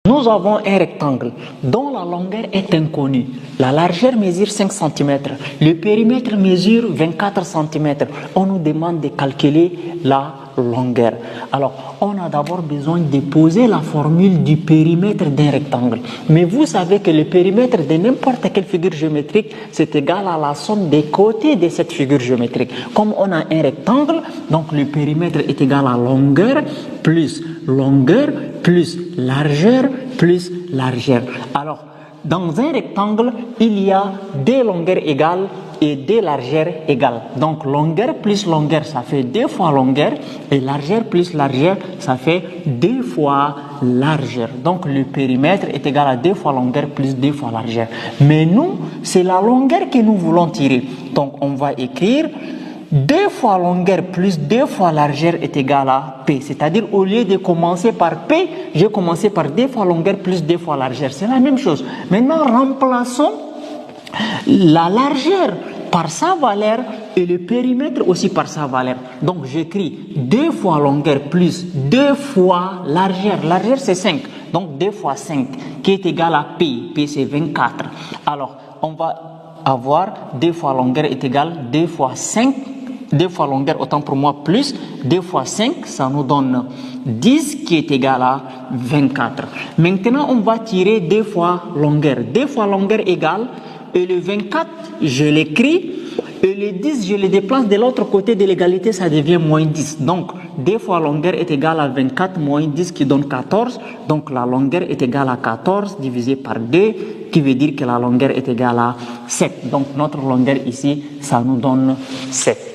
Nous avons un rectangle dont la longueur est inconnue. La largeur mesure 5 cm. Le périmètre mesure 24 cm. On nous demande de calculer la longueur. Alors, on a d'abord besoin de poser la formule du périmètre d'un rectangle. Mais vous savez que le périmètre de n'importe quelle figure géométrique, c'est égal à la somme des côtés de cette figure géométrique. Comme on a un rectangle, donc le périmètre est égal à longueur plus largeur plus largeur. Alors, dans un rectangle, il y a deux longueurs égales et deux largeurs égales. Donc, longueur plus longueur, ça fait 2 fois longueur, et largeur plus largeur, ça fait 2 fois largeur. Donc, le périmètre est égal à 2 fois longueur plus 2 fois largeur. Mais nous, c'est la longueur que nous voulons tirer. Donc, on va écrire 2 fois longueur plus 2 fois largeur est égal à P. C'est-à-dire, au lieu de commencer par P, j'ai commencé par 2 fois longueur plus 2 fois largeur. C'est la même chose. Maintenant, remplaçons la largeur par sa valeur et le périmètre aussi par sa valeur. Donc, j'écris 2 fois longueur plus 2 fois largeur. Largeur, c'est 5. Donc, 2 fois 5 qui est égal à P. P, c'est 24. Alors, on va avoir 2 fois longueur est égal à 2 fois 5. 2 fois longueur, autant pour moi, plus 2 fois 5, ça nous donne 10 qui est égal à 24. Maintenant, on va tirer 2 fois longueur. 2 fois longueur égale, et le 24, je l'écris, et le 10, je le déplace de l'autre côté de l'égalité, ça devient moins 10. Donc, 2 fois longueur est égal à 24 moins 10 qui donne 14. Donc, la longueur est égale à 14 divisé par 2, qui veut dire que la longueur est égale à 7. Donc, notre longueur ici, ça nous donne 7.